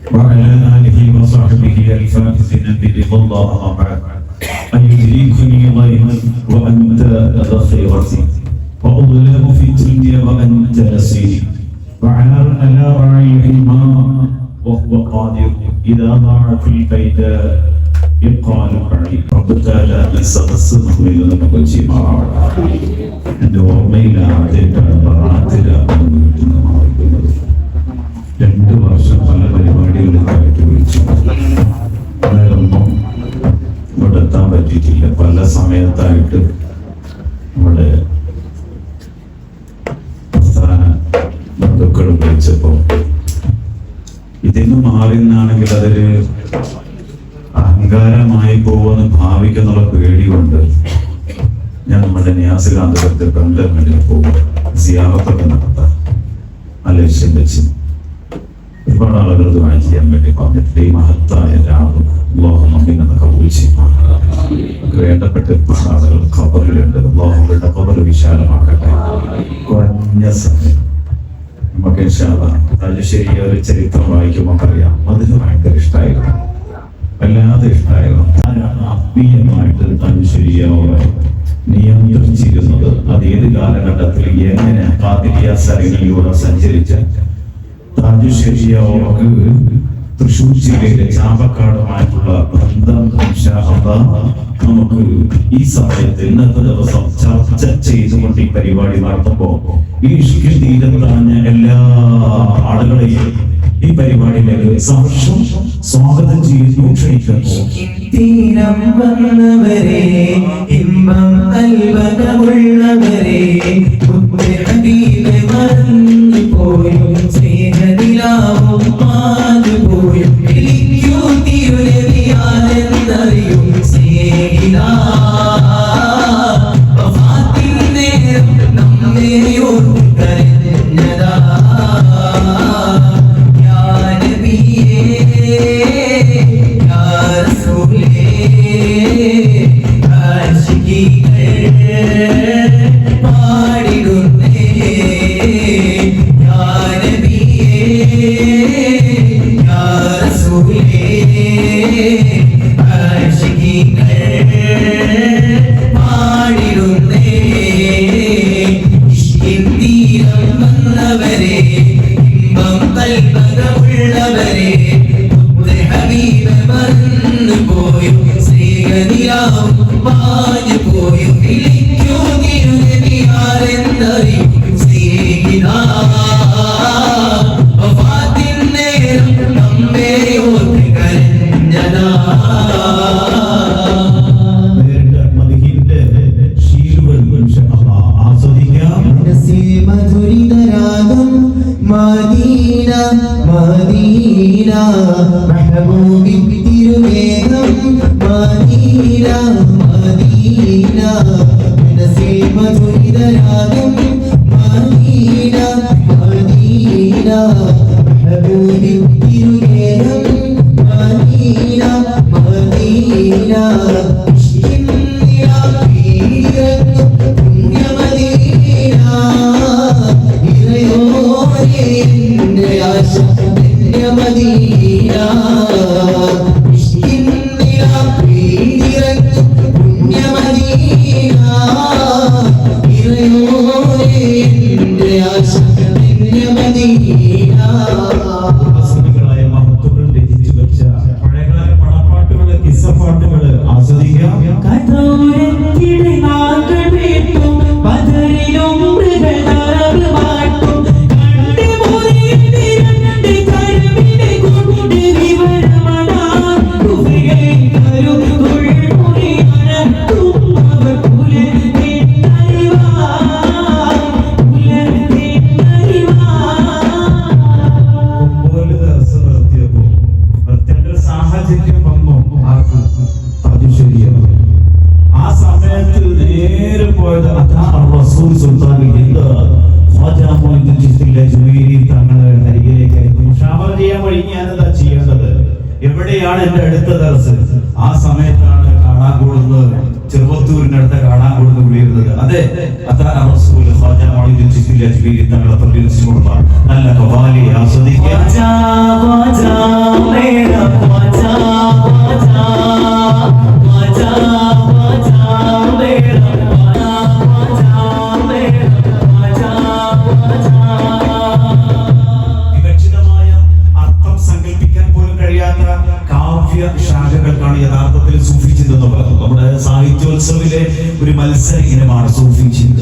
وعلى آله وصحبه الفائزين برضا الله بعد أن يدركني ضيما وأنت خيرتي وأظلم في الدنيا وأنت نصيري وعلى راعيهما وهو قادر إذا ضاع في البيت يقال بعيد رب تعالى سبسمه إلى المجمع എൻ്റെ ഓർമ്മയിലാദ്യമായിട്ടാണ് ബറാത്തിലാണ് 2 വർഷം പല പരിപാടികൾക്കായിട്ട് വിളിച്ചു. അതൊന്നും ഇവിടെ എത്താൻ പറ്റിയിട്ടില്ല. പല സമയത്തായിട്ട് നമ്മുടെ പ്രധാന ബന്ധുക്കൾ വിളിച്ചപ്പോൾ ഇതിന് മാറിന്നാണെങ്കിൽ അതൊരു അഹങ്കാരമായി പോകുമെന്ന് ഭാവിക്കുന്നുള്ള പേടികൊണ്ട് ഞാൻ നമ്മുടെ നിയാസികാന്തപുരത്തെ കണ്ടറിൽ പോകും, സിയാറത്തൊക്കെ നടത്താൻ ആ ലക്ഷ്യം വെച്ച് ഒരുപാട് ആളുകൾ ദുആ ചെയ്യാൻ വേണ്ടി പറഞ്ഞിട്ട് ഈ മഹത്തായ രാവ് അല്ലാഹു നമ്മിൽ കബൂൽ ചെയ്യണം. വേണ്ടപ്പെട്ട ഒരുപാട് ആളുകൾ ഖബറിലുണ്ട്. അല്ലാഹുവിന്റെ ഖബർ വിശാലമാക്കട്ടെ. കുറഞ്ഞ സമയം നമുക്ക് ഇൻഷാ അല്ലാഹ് താജുശ്ശേരി ഒരു ചരിത്രം വായിക്കുമ്പോൾ അറിയാം, അതിന് ഭയങ്കര ഇഷ്ടമായിരുന്നു, വല്ലാതെ ഇഷ്ടമായിരുന്നു. ആരാണ് ആത്മീയമായിട്ട് താജുശ്ശേരിയോടെ നിയന്ത്രിച്ചിരുന്നത്? അത് ഏത് കാലഘട്ടത്തിൽ എങ്ങനെ ഖാദിരിയ സരണിയിലൂടെ സഞ്ചരിച്ച താജുശ്ശേരിയോക്ക് തൃശ്ശൂർ ജില്ലയിലെ ചാവക്കാടുമായിട്ടുള്ള ബന്ധം ഇൻഷാ അല്ലാഹ് നമുക്ക് ഈ സമയത്ത് ഇന്നത്തെ ദിവസം ചർച്ച ചെയ്തുകൊണ്ട് ഈ പരിപാടി നടത്തുമ്പോൾ ഈ ഇഷ്കിൽ തീരത്താഞ്ഞ എല്ലാ ആളുകളെയും ഈ പരിപാടിയിലേക്ക് സഹർഷം സ്വാഗതം ചെയ്യുന്നു, ക്ഷണിക്കുന്നു. തീരം വന്നവരെ, ഇമ്പം കൽവകമുള്ളവരെ, ഹബീബ് മറന്നു പോയും സ്നേഹനിലാവും മാഞ്ഞുപോയും വിളിക്കൂ തിരുനബിയാരെന്നറിയും സ്നേഹിതാ. വഫാത്തിൻ നേരം നമ്മെ ഓർത്തു കരഞ്ഞതാ. എവിടെയാണ് എന്റെ അടുത്ത ദർസ്? ആ സമയത്താണ് കാണാൻ കൂടുന്നത്, ചെറുവത്തൂരിനടുത്ത കാണാൻ കൂടുന്നത് വിളിയിരുന്നത്. അതെ, തങ്ങളെ പ്രതിനിധിച്ചുകൊണ്ടുള്ള നല്ല കവാലി ആസ്വദിക്കുക. വാദ്യ ശാഖകൾക്കാണ് യഥാർത്ഥത്തിൽ സൂഫി ചിന്ത എന്ന് പറയുന്നത്. നമ്മുടെ സാഹിത്യോത്സവിലെ ഒരു മത്സര ഇനമാണ് സൂഫി ചിന്ത.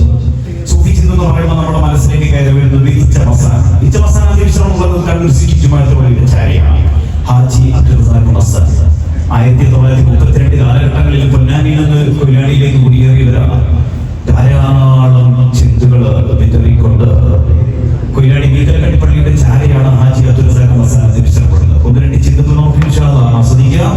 സൂഫി ചിന്ത എന്ന് പറയുമ്പോൾ നമ്മുടെ മനസ്സിലേക്ക് കയറി വരുന്നത് ഇച്ചമസാന. ഇച്ചമസാന വിശ്രമമുള്ളത് കണ്ണൂർ സിറ്റി ജുമാഅത്ത് പള്ളിയുടെ ചാരിയാണ്. ഹാജി അബ്ദുൽ റസാഖ് മസ്താൻ 1932 കാലഘട്ടങ്ങളിൽ പൊന്നാനിയിൽ നിന്ന് കൊയിലാണ്ടിയിലേക്ക് കുടിയേറിയവരാണ്. ധാരാളം ചിന്തകൾ വിതറിക്കൊണ്ട് കൊയിലാണ്ടി മീത്തലക്കണ്ടി പള്ളിയുടെ ചാരയാണ് ഹാജി അബ്ദുൽ റസാഖ് മസ്താൻ വിശ്രമപ്പെടുന്നത്. ഒന്ന് രണ്ട് ചിന്തകൾ നമുക്ക് ഇൻഷാ അല്ലാഹ് ആസ്വദിക്കാം.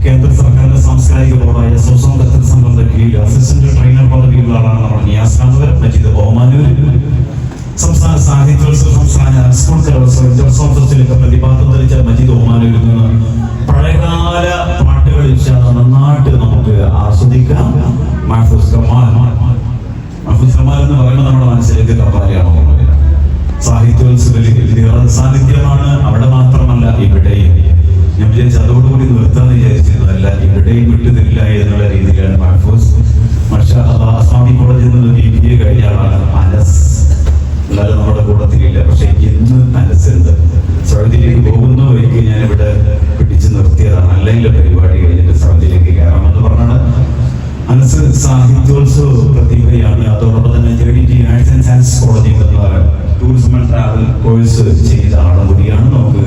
കേന്ദ്ര സർക്കാരിന്റെ സാംസ്കാരിക ബോർഡായ സ്വസം ദത്തൽ സംഘത്തിന്റെ കീഴിൽ അസിസ്റ്റന്റ് ട്രെയിനർ പദവിയുള്ള ആളാണ് നമ്മുടെ നിയാസ് കാന്തപുരം. മജീദ് ഓമാനൂർ സംസ്ഥാന സാഹിത്യോത്സവ സംസ്ഥാന സ്കൂൾ കലോത്സവത്തിലേക്ക് പ്രതിഭാഗം ധരിച്ച മജീദ് ഓമാനൂരിൽ നിന്ന് പഴയകാല പാട്ടുകൾ നന്നായിട്ട് നമുക്ക് ആസ്വദിക്കാം. മഹ്ഫൂസ് കമാൽ എന്ന് പറയുമ്പോൾ നമ്മുടെ മനസ്സിലേക്ക് കപ്പാലിയാണ്. സാഹിത്യോത്സവത്തിൽ സാന്നിധ്യമാണ്. അവിടെ മാത്രമല്ല ഇവിടെയും. ഞാൻ വിചാരിച്ചു അതോടുകൂടി നിർത്താന്ന് വിചാരിച്ചിരുന്നതല്ല, ഇവിടെയും വിട്ടുതരില്ല എന്നുള്ള രീതിയിലാണ് മഹ്ഫൂസ് അസ്ലാമി കോളേജിൽ നിന്ന് BBA കഴിഞ്ഞ ആളാണ് അനസ്. എല്ലാവരും നമ്മുടെ കൂട്ടത്തിലില്ല, പക്ഷെ ഇന്ന് അനസുണ്ട്. സൗദിയിലേക്ക് പോകുന്ന വഴിക്ക് ഞാൻ ഇവിടെ പിടിച്ചു നിർത്തിയതാണ്. അല്ലെങ്കിൽ പരിപാടി കഴിഞ്ഞിട്ട് സൗദിയിലേക്ക് കയറാമെന്ന് പറഞ്ഞാണ്. അനസ് സാഹിത്യോത്സവ പ്രതിഭയാണ്. അതോടൊപ്പം തന്നെ JDT ആർട്സ് ആൻഡ് സയൻസ് കോളേജിൽ നിന്ന് ടൂറിസം ആൻഡ് ട്രാവൽ കോഴ്സ് ചെയ്ത ആളും കൂടിയാണ്. നമുക്ക്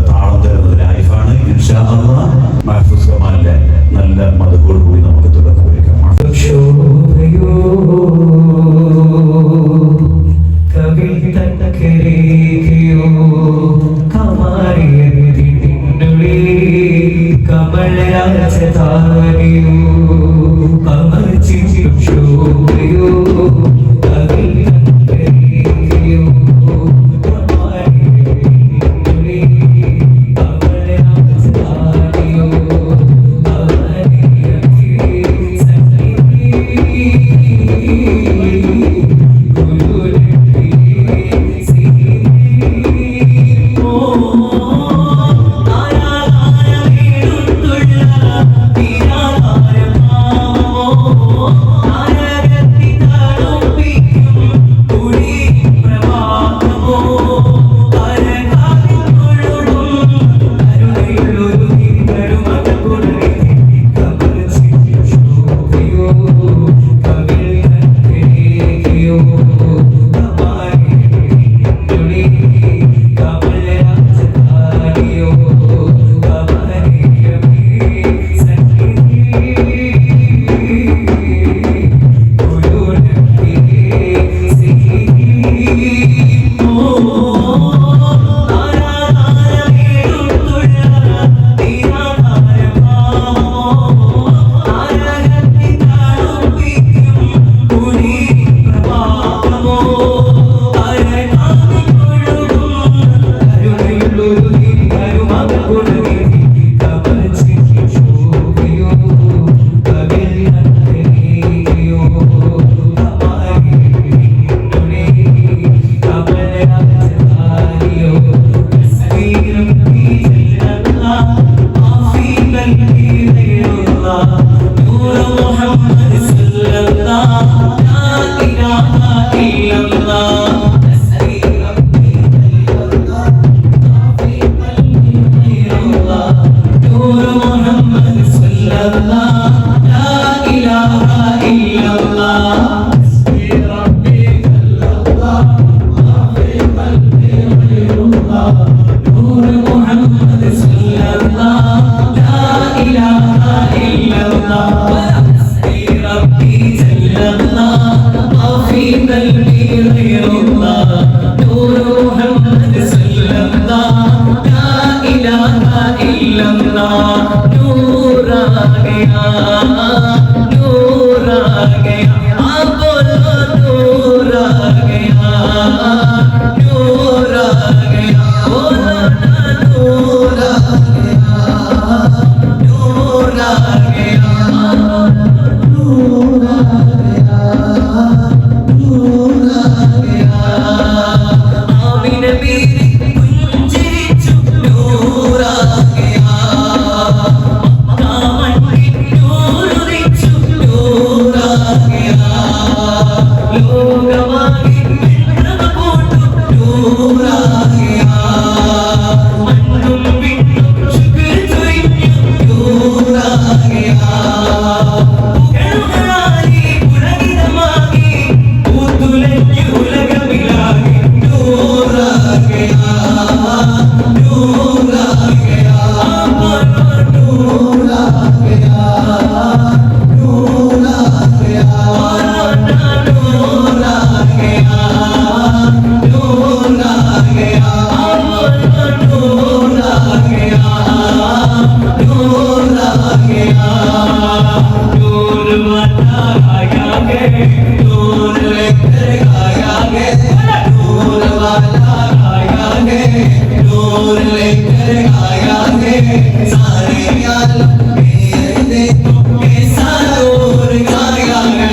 താളം തരുന്നത് ലൈഫാണ്. ഇൻഷാ അല്ലാഹ് മഹ്ഫൂസ് കമാലിന്റെ നല്ല മതത്തോടു കൂടി നമുക്ക് തുടക്കം കുറിക്കാം. नूर आ गया, आप बोलो नूर आ गया, नूर आ गया, बोलो ना नूर आ गया, नूर आ गया, नूर आ गया, नूर आ गया। आमीन मेरी कुंजी नूर आ गया, कामन नूर रिचु नूर आ गया, लोग वागे मित्र बोटु नूर आ गया, मन्नुम बिन्नु शुक्र तुइन्नु नूर आ गया, पुगळुगळाली पुरगिदमागी ऊतुलेन्नु उलगमिलागी नूर आ गया, नूर आ गया, नूर आ गया, नूर आ गया, नूर आ गया, नूर आ गया, नूर आ गया, नूर आ गया, नूर वाला आया है, नूर लेकर आया है, नूर वाला आया है, नूर लेकर आया है, सारे आलम मेरे को कैसा नूर आया है,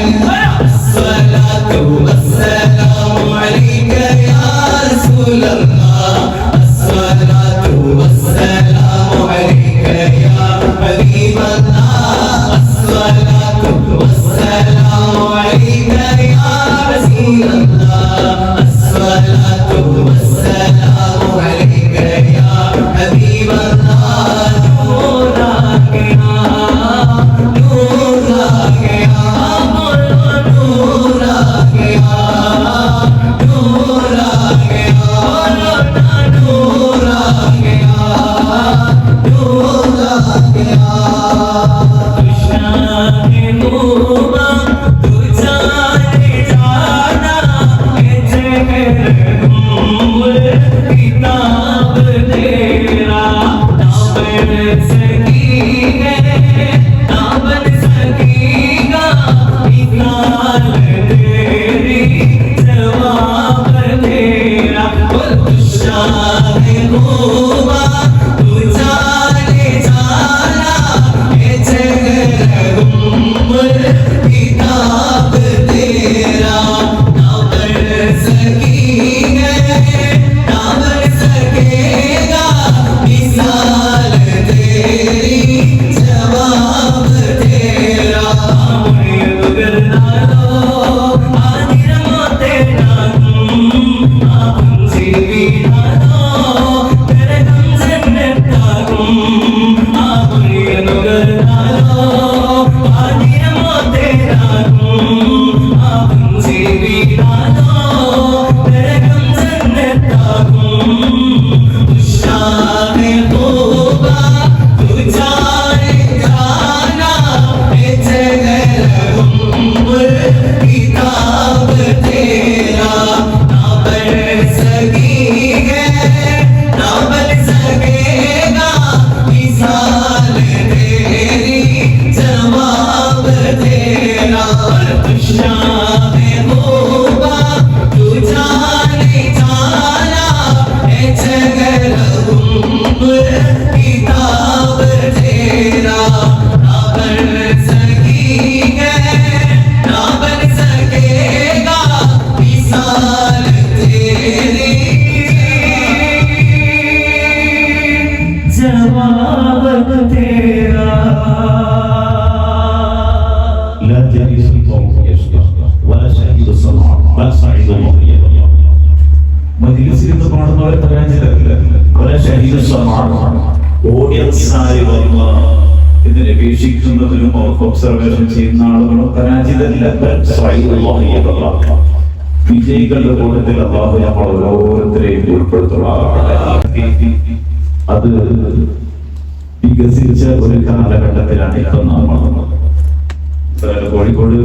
अस्सलातु वस्सलामु अलैका या रसूल अल्लाह, अस्सलातु वस्सलामु अलैका या हबीब अल्लाह, अस्सलातु वस्सलामु अलैका या रसूल अल्लाह, अस्सलातु वस्सलामु अलैका या हबीब अल्लाह, नूर आ गया, नूर आ गया, बोलो नूर आ गया, नूर आ गया, बोलो ना नूर आ गया, नूर आ गया। कृष्णा के नूमा तू जाने जाना, ये जगह घूम किताब तेरा, ना बन सकी है, ना बन सकेगा, निकाल तेरी जवाब तेरा, कृष्णा के नूमा तू जाने जाना, ये जगह घूम किताब तेरा, ना बन सकी है, ना बन सकेगा, मिसाल तेरी जवाब तेरा, मुझे नालो आदिर मोते नागुम, आपुन जीवी नालो तेरे गम जन्नत तागुम, आपुन नुगर नालो आदिर मोते नागुम, आपुन जीवी नालो तेरे गम जन्नत तागुम, शाहे तौबा तू जाने जाना, ये जगह घूम किताब तेरा, ना बन सकी है, ना बन सकेगा, मिसाल तेरी जवाब तेरा, कृष्णा है तौबा तू जाने जाना, ये जगह घूम किताब तेरा, ना बन सकी है, ना बन सकेगा, मिसाल तेरी जवाब तेरा। لا تجلس القوم يشقى ولا شهيد الصنعاء بل سعيد المغيب മജ്‌ലിസിൽ നിന്ന് പാടുന്നവരെ പരാജയത്തില്ല. ولا شهيد الصنعاء ഓഡിയൻസായി വന്ന ഇതിനെ വീക്ഷിക്കുന്നതിനും ഒബ്സർവേഷൻ ചെയ്യുന്ന ആളുകളും പരാജിതരില്ല. ബൽ സഈദ് المغيب വിജയികളുടെ കൂട്ടത്തിൽ അല്ലാഹു നമ്മൾ ഓരോരുത്തരെയും ഉൾപ്പെടുത്തുമാറാകട്ടെ. അത് വികസിച്ച ഒരു കാലഘട്ടത്തിലാണ് ഇപ്പൊ നാം വളർന്നത്. കോഴിക്കോട്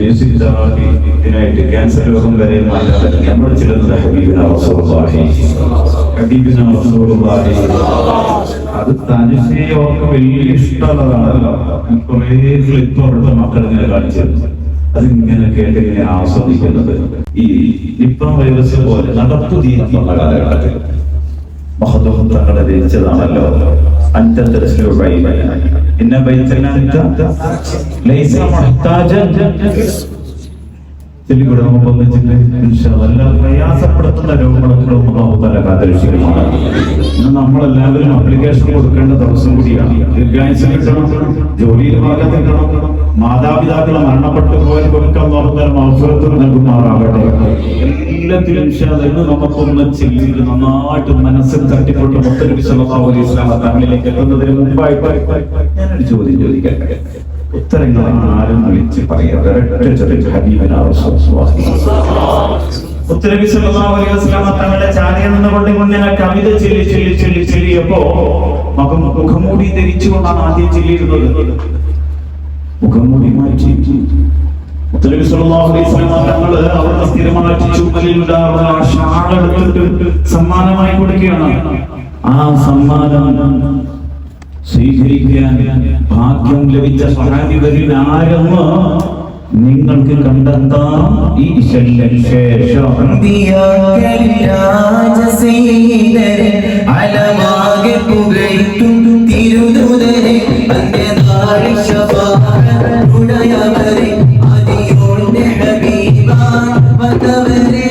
മ്യൂസിക് തെറാപ്പി ഇതിനായിട്ട് ക്യാൻസർ രോഗം വരെ മാറ്റാൻ നമ്മുടെ ചിലത് ഹബീബിന റസൂലുള്ളാഹി അത് തനിഷയൊക്കെ വലിയ ഇഷ്ടമുള്ളതാണല്ലോ. കുറെ ക്ലിപ്പ് അവിടുത്തെ മക്കൾ ഇങ്ങനെ കാണിച്ചത് അതിങ്ങനെ കേട്ട് ഇങ്ങനെ ആസ്വദിക്കുന്നത്. ഈ നിപ്പ വൈറസ് പോലെ നടപ്പു തീരുന്നുള്ള കാലഘട്ടത്തിൽ മഹദൂം തങ്ങളെ രചിച്ചതാണല്ലോ. പ്രയാസപ്പെടുത്തുന്ന രോഗങ്ങളൊക്കെ കാത്തിരക്ഷിക്കുമാണ്. നമ്മളെല്ലാവരും അപ്ലിക്കേഷൻ കൊടുക്കേണ്ട ദിവസം കൂടിയാണ്. ദീർഘായുസ്സം കിട്ടണം, ജോലിയിൽ ഭാഗം കിട്ടണം, മാതാപിതാക്കളെ മരണപ്പെട്ടു പോയവർക്കൊക്കെ അവസരത്തിൽ നൽകുമാറാകട്ടെ. എല്ലാത്തിലും ഇന്ന് നമുക്കൊന്ന് ചെല്ലിയിട്ട് നന്നായിട്ട് മനസ്സിൽ തട്ടിക്കൊണ്ട് മുത്തനബി സല്ലല്ലാഹു അലൈഹി വസല്ലം തങ്ങളിലേക്ക് എത്തുന്നതിന് മുമ്പായിട്ട് ഞാനൊരു ചോദ്യം ചോദിക്കട്ടെ. ഉത്തരങ്ങൾ ആരും വിളിച്ച് പറയാതെ മുത്തനബി സല്ലല്ലാഹു അലൈഹി വസല്ലം തങ്ങളുടെ ചാരയിൽ നിന്നുകൊണ്ട് ഇങ്ങനെ കവിത ചൊല്ലിയപ്പോ മുഖംമൂടി ധരിച്ചുകൊണ്ടാണ് ആദ്യം ചൊല്ലിയിരുന്നത്. മുഖംമൂടി മാറ്റി മുത്തനബി സല്ലല്ലാഹു അലൈഹി വസല്ലം തങ്ങൾ അവരുടെ സ്ഥിരമായിട്ട് ചുമലിലുണ്ടാവുന്ന ആ ഷാൾ എടുത്തിട്ട് സമ്മാനമായി കൊടുക്കുകയാണ്. ആ സമ്മാനം സ്വീകരിക്കാൻ ഭാഗ്യം ലഭിച്ച സ്വഹാബിവരിൽ ആരെന്ന് നിങ്ങൾക്ക് കണ്ടെത്താം ഈ ശേഷം. അലമാകെ പുകഴ്ത്തും തിരുദൂതരെ അന്ത്യനാളി ശഫാഅത്തുടയവരെ അതിയോന്റെ ഹബീബാൻ വന്നവരെ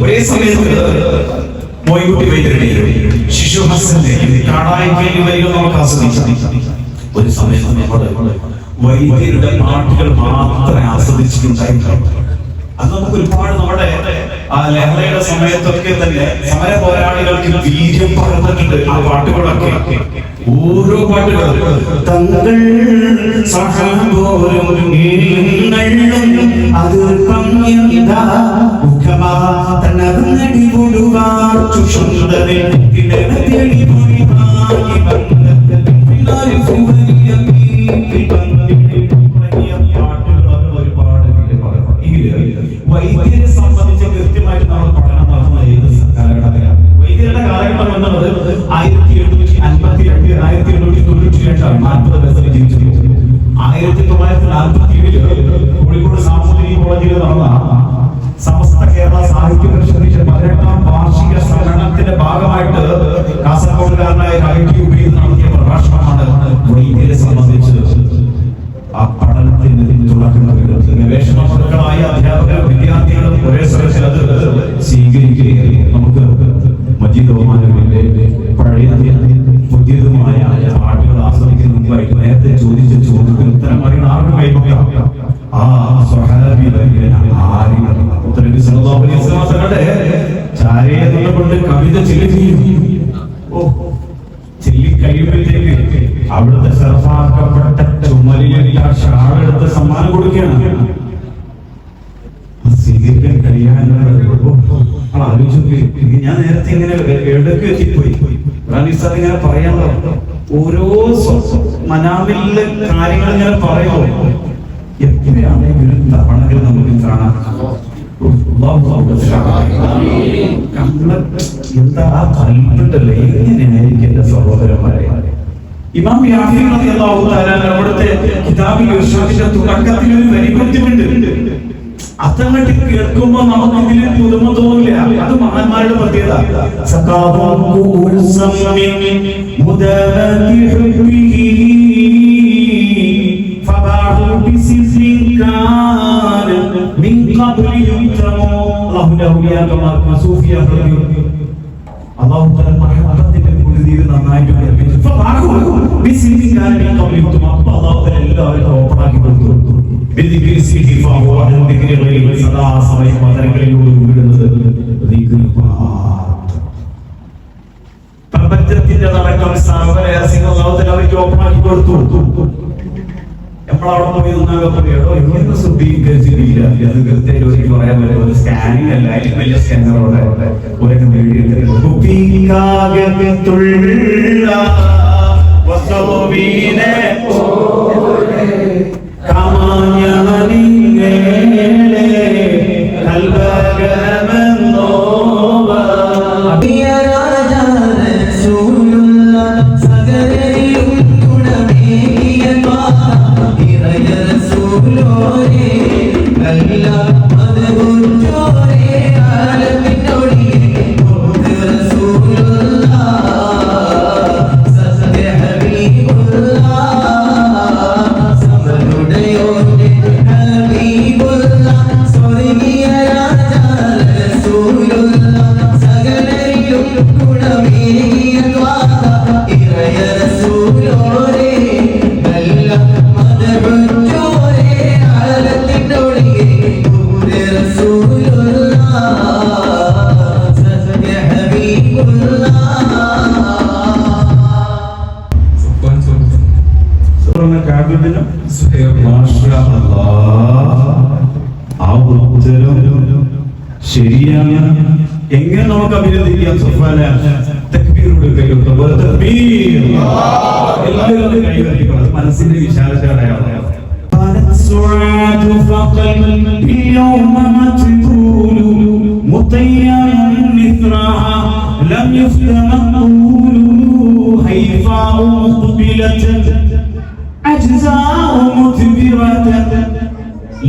ഒരേ സമയത്ത് ശിശു ഹസന്റെ കാടായിക്കയിൽ വരികൾ നമുക്ക് ആസ്വദിക്കാം. ഒരു സമയത്ത് നമ്മുടെ വൈദ്യരുടെ പാട്ടുകൾ മാത്രമേ ആസ്വദിച്ചിട്ടുണ്ടായിരുന്നു. അത് നമുക്ക് ഒരുപാട് നമ്മുടെ ആ ലഹളയുടെ സമയത്തൊക്കെ തന്നെ സമര പോരാളികൾക്ക് വീര്യം പകർന്നിട്ടുണ്ട് ആ പാട്ടുകളൊക്കെ. ഓരോ പാട്ടുകളും തങ്ങൾ സഹപോരും അത് പങ്കുതാ മുഖമാ തന്നടി കൊടുവാൻ ചുഷുണ്ടതിൽ തിളതി പോയി വൈദ്യരെ സംബന്ധിച്ച് കൃത്യമായിട്ട് നമ്മൾ പഠനം നടത്തുന്ന ഏത് കാലഘട്ടത്തിലാണ്? വൈദ്യരുടെ കാലഘട്ടം എന്നുള്ളത് 1852 1892 40 വയസ്സിൽ ജീവിച്ചിരിക്കുന്നു. 1947 കോഴിക്കോട് സാമൂതിരി കോളേജിൽ നടന്ന സമസ്ത കേരള സാഹിത്യ പരിഷത്തിന്റെ 18ാം വാർഷിക സമ്മേളനത്തിന്റെ ഭാഗമായിട്ട് കാസർഗോഡുകാരനായ നടത്തിയ പ്രഭാഷണമാണ് വൈദ്യരെ സംബന്ധിച്ച്. ആ പഠനത്തിന് തുടക്കമിടുന്നത് ഗവേഷണ മക്കളായ അധ്യാപകരും വിദ്യാർത്ഥികളും ഒരേ സ്ഥലത്തിൽ അത് സ്വീകരിക്കുകയായിരുന്നു. നമുക്ക് മജീദ് ഒമാനുവിന്റെ പഴയ പുതിയതുമായ പാട്ടുകൾ ആസ്വദിക്കുന്ന മുമ്പായിട്ട് നേരത്തെ ചോദിച്ച ചോദ്യത്തിന് ഉത്തരം അറിയണം. ആർക്കും കൈവക്കാം. ആ സ്വഹാബി തങ്ങളുടെ ചാരയെ കൊണ്ട് കവിത ചൊല്ലിക്കഴിയുമ്പോഴത്തേക്ക് അവിടുത്തെ സർഫാക്കപ്പെട്ട ചുമലിൽ ആ ഷാളെടുത്ത് സമ്മാനം കൊടുക്കുകയാണ്. സ്വീകരിക്കാൻ കഴിയാനുള്ള ആലോചിച്ചു. ഞാൻ നേരത്തെ ഇങ്ങനെ എവിടേക്ക് എത്തിപ്പോയി. ഇങ്ങനെ പറയാമോ, ഓരോ മനാമിലെ കാര്യങ്ങൾ ഇങ്ങനെ പറയുമോ, എപ്പോഴാണെങ്കിലും തവണകൾ നമുക്ക് കാണാം. എന്താ ആ കൽപ്പുണ്ടല്ലേ, എങ്ങനെയായിരിക്കും എന്റെ സഹോദരന്മാരെ. ഇമാം യാഫി റളിയല്ലാഹു തആല അവിടുത്തെ കിതാബിൽ ഇർശാദിന്റെ തുടക്കത്തിൽ ഒരു വരി കൃത്യമുണ്ട്. അതങ്ങോട്ട് കേൾക്കുമ്പോ നമുക്ക് ഇതിൽ പുതുമ തോന്നില്ല. അത് മഹാന്മാരുടെ പ്രത്യേകത. പ്രപഞ്ചത്തിന്റെ നടക്കം അവർക്ക് ഓപ്പണാക്കി കൊടുത്തു. നമ്മളവിടെ പോയി നിന്നോ ഇങ്ങനെ ശ്രദ്ധിക്കില്ല. അത് കൃത്യമായിട്ട് പറയാൻ പറ്റും. ഒരു സ്കാനിങ് അല്ല, അതിൽ വലിയ സ്കാനറോടെ ഒരൊക്കെ ശരിയാണ്. എങ്ങനെ നമുക്ക് അഭിനന്ദിക്കാം? മനസ്സിന്റെ വിശാലതയാണ്.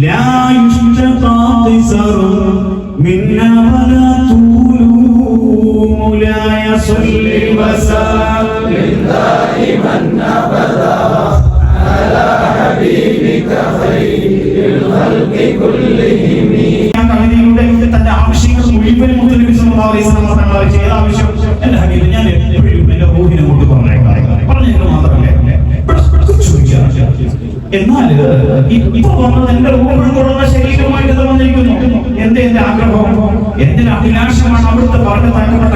لا يشتقى قصر منا ولا طول مولاي صل وسلم دائما ابدا على حبيبك خير الخلق كلهم. തന്റെ ആവശ്യങ്ങൾ മുഴുവൻ മുത്തനബി സല്ലല്ലാഹു അലൈഹി വസല്ലം തങ്ങൾ ചെയ്ത ആവശ്യം എന്റെ ഹബീബ് ഞാൻ എപ്പോഴും എന്റെ റൂഹിനെ കൊണ്ട് പറഞ്ഞേക്കാം മാത്രമല്ലേ. എന്നാൽ ഇപ്പൊ വന്നത് എന്റെ ഉൾക്കൊള്ളുന്ന ശരീരമായിട്ട് വന്നിരിക്കുന്നു. എന്റെ ആഗ്രഹം, എന്റെ അഭിലാഷമാണ് അവിടുത്തെ പറഞ്ഞു താക്കപ്പെട്ട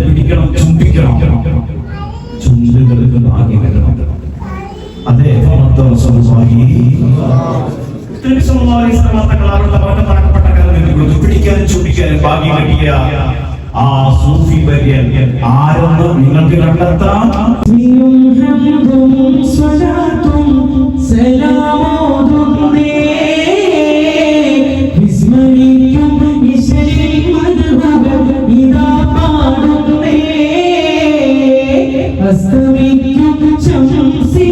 പിടിക്കണം, ചുംബിക്കണം, ചുണ്ടുകൾക്ക് ആകെ വരണം. അതേ അവരുടെ പറഞ്ഞു താക്കപ്പെട്ട കരം പിടിക്കാനും ചുംബിക്കാനും ഭാഗ്യം കിട്ടിയ ആ സൂഫി വര്യൻ ആരെന്ന് നിങ്ങൾക്ക് കണ്ടെത്താം. അസ്തമിക്കും ശംസി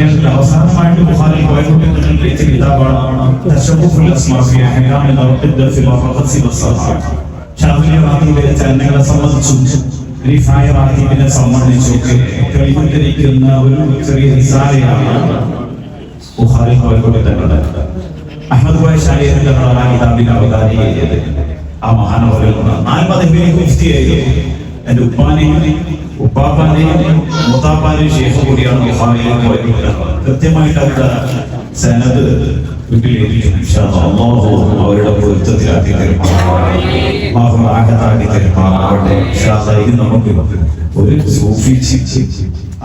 ശരിയാക്കില്ല. അവസാനമായിട്ട് ബുഖാരി പോയതുകൊണ്ട് രചിച്ച കിതാബാണ് തശബ്ബുഹുൽ അസ്മാ ഫി അഹ്കാം al-aqd fi al-raqs was-salah. Shafi'i റാത്തീബിലെ ചലനങ്ങളെ സംബന്ധിച്ചും റിഫായ റാത്തീബിനെ സംബന്ധിച്ചൊക്കെ തെളിവുദ്ധരിക്കുന്ന ഒരു ചെറിയ റിസാലയാണ് ബുഖാരി പോയതുകൊണ്ട് തന്നെ അഹ്മദ് കോയ ശാലിഹ് തങ്ങളാണ് കിതാബിന്റെ അവതാരി എഴുതിയത്. ആ മഹാനവറുകൾ 40 മുഫ്തിയായിരുന്നു. എന്റെ ഉപ്പാപ്പാന്റെയും മുത്താപ്പാന്റെയും ശേഷം കൂടിയാണ് ബുഖാരിയിൽ പോയിട്ടുള്ളത്. കൃത്യമായിട്ട് അവരുടെ സനദ് വീട്ടിലെത്തിക്കും. അല്ലാഹു അവരുടെ പൊരുത്തത്തിലാക്കി തരുമാറാകട്ടെ. ഇത് നമുക്ക് ഒരു സൂഫി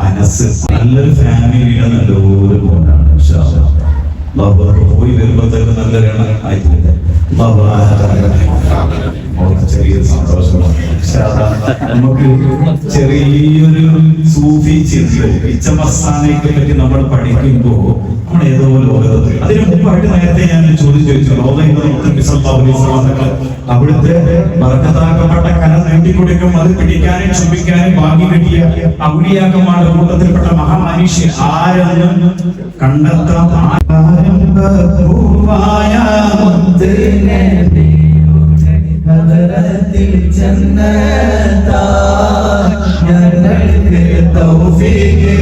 അനസ് നല്ലൊരു ഫാമിലിയുടെ നല്ലൊരു ബോണ്ടാണ്. പോയി വരുമ്പോഴത്തേക്ക് നല്ലൊരു ആയിട്ടില്ല. ചെറിയൊരു സന്തോഷമാണ്. നമുക്ക് ചെറിയൊരു സൂഫി ഇച്ചമസ്ഥാനയെ പറ്റി നമ്മൾ പഠിക്കുമ്പോൾ നമ്മൾ ഏതോ ലോകത്ത് അതിന് മുമ്പായിട്ട് നേരത്തെ ഞാൻ ചോദിച്ചു അവിടുത്തെ ബർക്കത്താക്കപ്പെട്ട കല നീട്ടിക്കൊടുക്കും. അത് പിടിക്കാനും ചുംബിക്കാനും വാങ്ങി കിട്ടിയ ഔലിയാക്കന്മാരുടെ കൂട്ടത്തിൽപ്പെട്ട മഹാമനുഷ്യൻ ആരെന്ന് കണ്ടെത്താൻ ഹദറത്തിൽ ജന്നത്താ ഞങ്ങൾക്ക് തൗഫീഖ്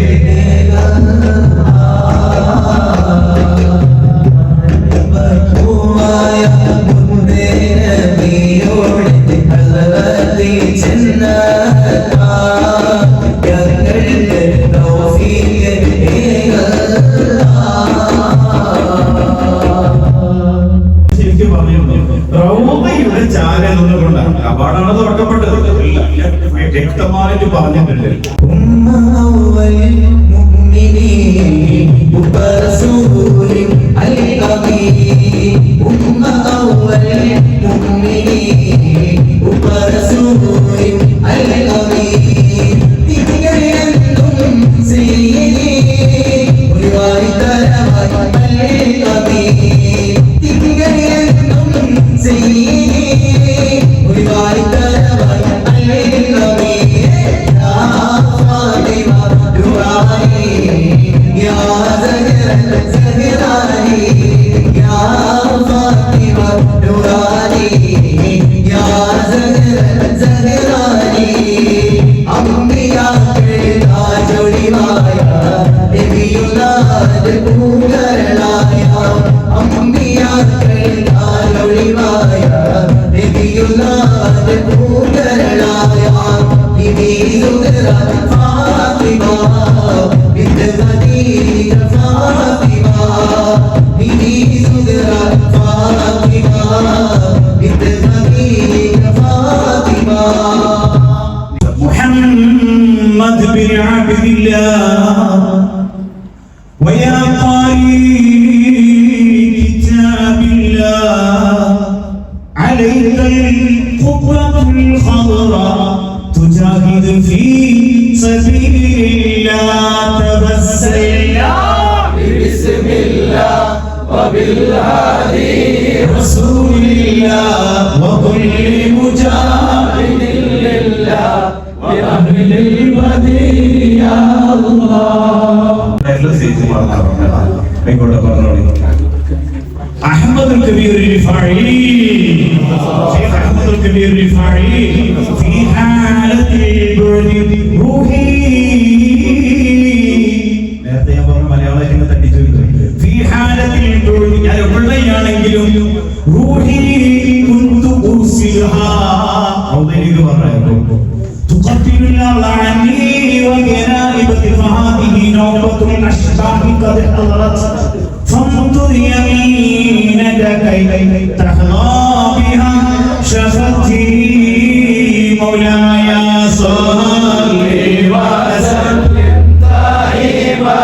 ബഹുവായ മുത്തേ നബിയോട് ഹദറത്തിൽ ജന്നത്താ ഞങ്ങൾക്ക് തൗഫീഖ് ശരിക്കും പറഞ്ഞു റൗദയുടെ ചാരൽ എന്നുകൊണ്ടാണ് അവാർഡാണ് തുറക്കപ്പെട്ടത്. വ്യക്തമായിട്ട് പറഞ്ഞിട്ടുണ്ട്. محمد بن عبد الله ويا قارئ كتاب الله عليك القبة الخضراء تجاهد في سبيل الله تبسل بسم الله وبالهادي رسول الله وكل مجاهد لله بأهل المدينة يا الله. أحمد الكبير الرفاعي شيخ أحمد الكبير الرفاعي في حالة البعد روحي في حالة البعد يعني قلنا روحي كنت أرسلها تقبل الله عني وجنائبة فهذه نوبة الأشباح قد حضرت فانظر يمينك كي تحظى بها شفتي مولاي صل وسلم دائما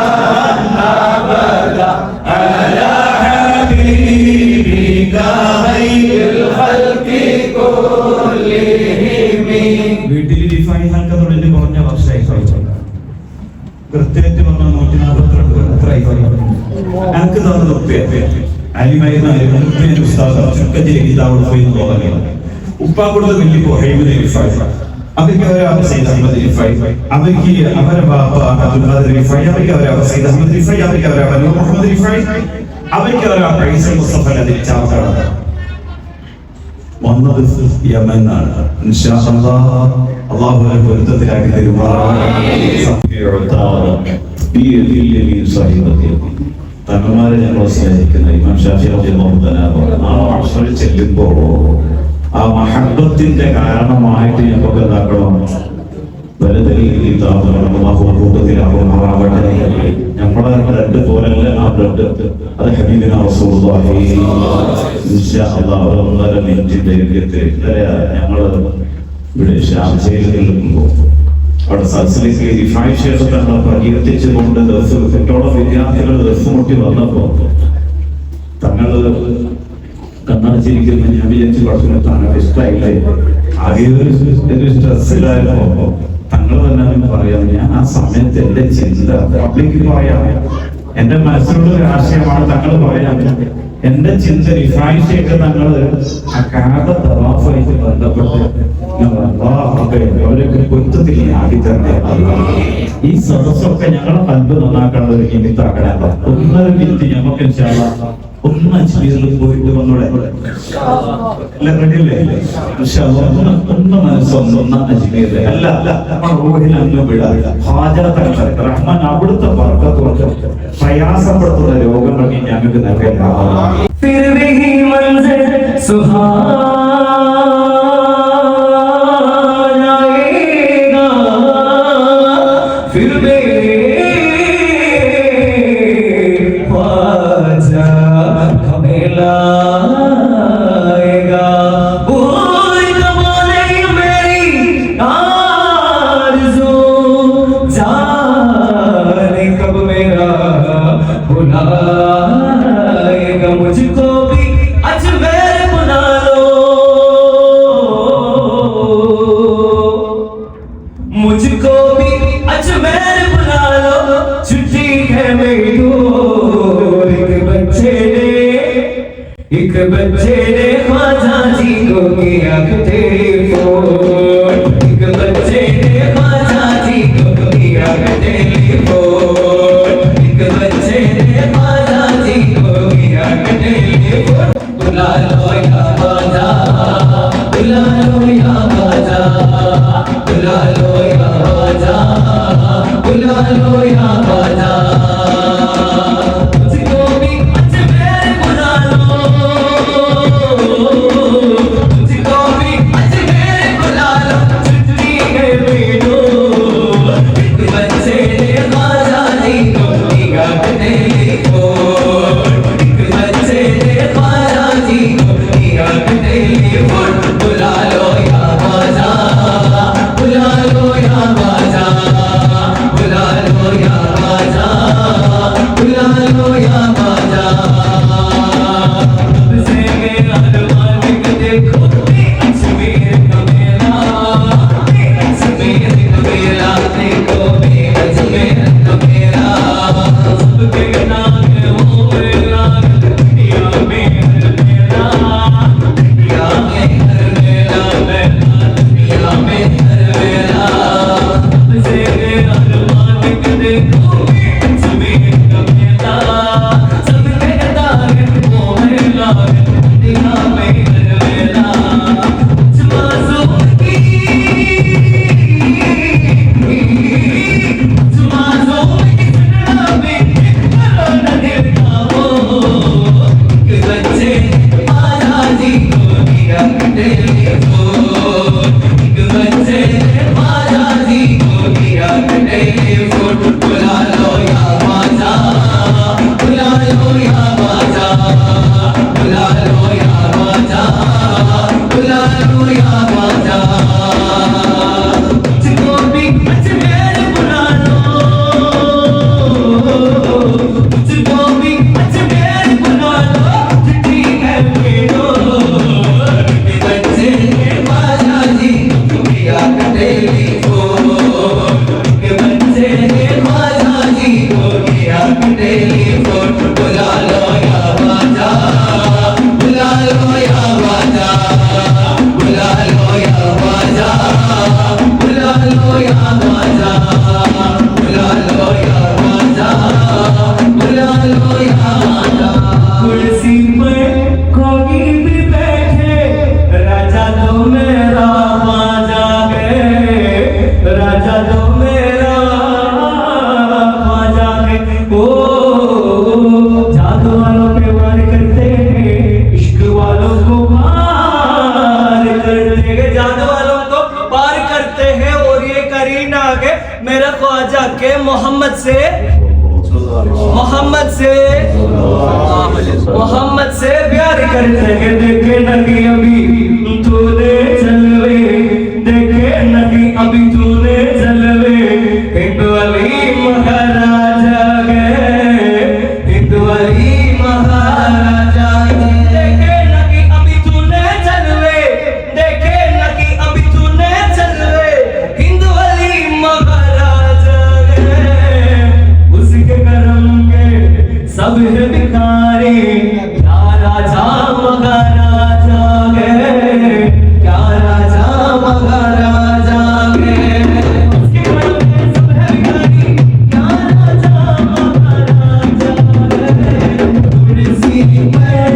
أبدا على حبيبك خير الخلق كلهم. വീട്ടിൽ ഡിഫൈൻ ഹൽക്കത്തോടെ കുറഞ്ഞ വർഷമായി കൃത്യമായിട്ട് പറഞ്ഞ 142 എത്രയായി എനിക്ക് തന്നത് ഉപ്പ കൊടുത്ത വലിയ അവർക്ക് അവരെ സയ്യിദ് അഹമ്മദ് റിഫായി, അവർക്ക് അവരെ ബാപ്പ അബ്ദുൽ ഖാദിർ റിഫായി, അവർക്ക് അവരെ സയ്യിദ് അഹമ്മദ് റിഫായി, അവർക്ക് അവരെ നൂർ മുഹമ്മദ് റിഫായി, അവർക്ക് അവരെ ഈസ മുസ്തഫ ചാവക്കാട് വന്നത് യമനാണ്. ഇൻഷാ അല്ലാഹ് അല്ലാഹുവിന്റെ പൊരുത്തത്തിലാക്കി തങ്ങന്മാരെ ഞങ്ങൾ സ്നേഹിക്കുന്ന ഇമാം ഷാഫി റളിയല്ലാഹു തആല ആ അക്ഷരം ചെല്ലുമ്പോൾ ആ മഹബത്തിന്റെ കാരണമായിട്ട് ഞങ്ങൾക്ക് എന്താക്കണം, നമ്മളെ ബ്ലഡ് പോലല്ല ആ ബ്ലഡ്, അത് ഹബീബിന റസൂലുള്ളാഹി ഇൻഷാ അല്ലാഹ് 1.5 മിനിറ്റ് ദൈർഘ്യത്തിൽ ഞങ്ങൾ ഇവിടെ ഷാർജയിൽ നിൽക്കുമ്പോൾ അവിടെ സദസ്സിലേക്ക് റിഫായി ശേഷം തങ്ങൾ പ്രകീർത്തിച്ചുകൊണ്ട് എട്ടോളം വിദ്യാർത്ഥികൾ ദർശമുട്ടി വന്നപ്പോ തങ്ങൾ കണ്ണടച്ചിരിക്കുന്ന ഞാൻ വിചാരിച്ചു കുറച്ചുകൂടെ താങ്കൾ ഇഷ്ടമായില്ലേ, ആകെ ഒരു സ്ട്രെസ്സിലായപ്പോ തങ്ങൾ തന്നെ പറയാം, ഞാൻ ആ സമയത്ത് എന്റെ ചിന്ത പബ്ലിക്ക് പറയാം, എന്റെ മനസ്സിലുള്ള ഒരു ആശയമാണ് തങ്ങൾ പറയാം, എന്റെ ചിന്ത റിഫായിഷയൊക്കെ തങ്ങള് ആ കാബ തവാഫായിട്ട് ബന്ധപ്പെട്ട് അവരൊക്കെ പൊരുത്തത്തിൽ ആക്കി തന്നെ ഈ സദസ്സൊക്കെ ഞങ്ങളെ കൽബ് നന്നാക്കേണ്ട ഒരു നിമിത്താക്കണേ. 1.5 മിനിറ്റ് ഞമ്മക്ക് ഒന്ന് അജ്മീറിൽ പോയിട്ട് വന്നൂടെ? ഒന്ന് മനസ്സൊന്ന് അജ്മീറിലെ അല്ല റൂഹിൽ അങ്ങ് വിടാതെ റഹ്മാൻ അവിടുത്തെ വർക്കത്തോട്ട് പ്രയാസപ്പെടുത്തുന്ന രോഗങ്ങൾ ഞങ്ങൾക്ക് നൽകേണ്ട मुझको भी अजमेर बुला लो, छुट्टी है मेरी दूर। एक बच्चे ने ख्वाजा जी को किया टेलीफोन, एक बच्चे ने ख्वाजा जी को किया टेलीफोन, एक बच्चे ने ख्वाजा जी को किया टेलीफोन। बुला लो या ख्वाजा, बुला लो या ख्वाजा, बुला लो या ख्वाजा, बुला लो या ख्वाजा। मुझको भी अजमेर बुला लो, मुझको भी अजमेर बुला लो, छुट्टी है मेरी। एक बच्चे ने ख्वाजा जी को किया टेलीफोन, एक बच्चे ने ख्वाजा जी को किया या माता। कुर्सी पर कोई भी बैठे राजा तो मेरा ख्वाजा है, राजा तो मेरा ख्वाजा है। ओ जादू वालों पे वार करते हैं, इश्क वालों को पार करते हैं, जादू वालों को पार करते हैं। और ये करीना के मेरा ख्वाजा के मोहम्मद से प्यार करते हैं। देखे नबी अभी तूने जलवे, देखे नबी अभी तूने जलवे, हिंद वाली महाराजा गए, हिंद वाली महाराजा गए। देखे नबी अभी तूने जलवे, देखे नबी अभी तूने जलवे, हिंद वाली महाराजा गए। उसके करम के सब है भिखारी, क्या राजा महाराजा गए, क्या राजा महाराजा गए। उसके करम के सब है भिखारी, क्या राजा महाराजा गए। कुर्सी पर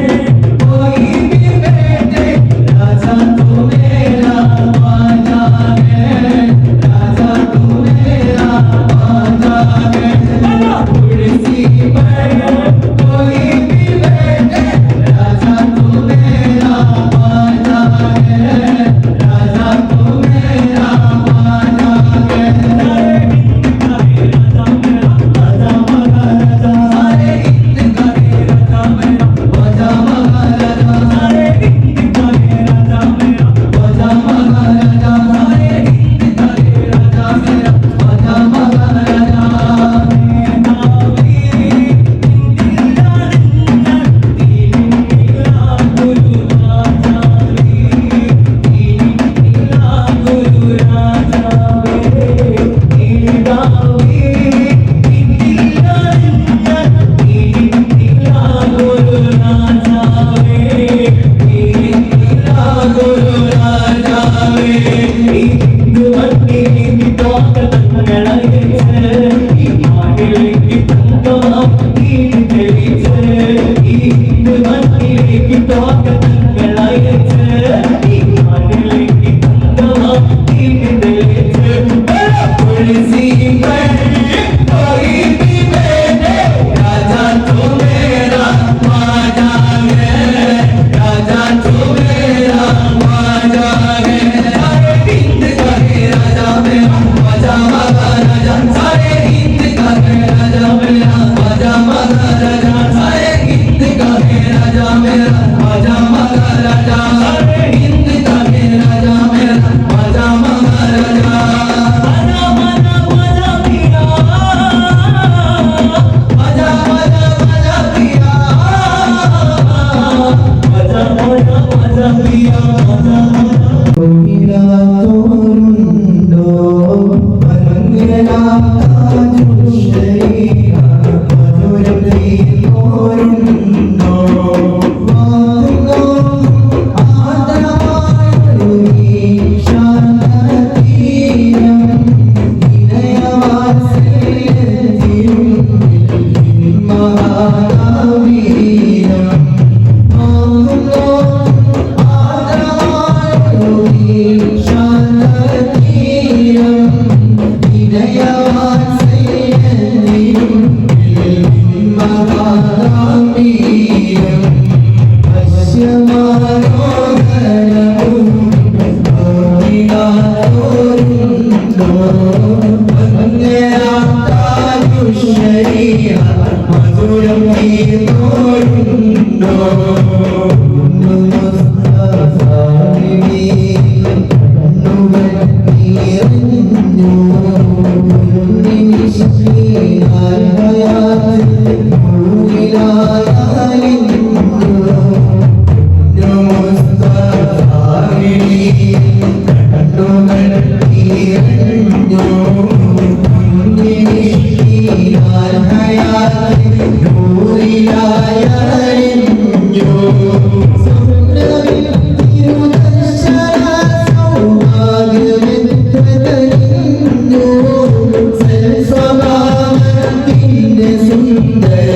कोई भी बैठे राजा तो मेरा ख्वाजा है, राजा तो मेरा ख्वाजा है। कुर्सी पर कोई भी बैठे राजा तो मेरा ख्वाजा है, राजा तो मेरा ख्वाजा है। राजा महाराजा, सारे हिंद का राजा मेरा ख्वाजा महाराजा, सारे हिंद का राजा मेरा ख्वाजा महाराजा, सारे हिंद का राजा मेरा ख्वाजा महाराजा। സുന്ദര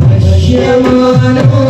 വശ്യമാനോ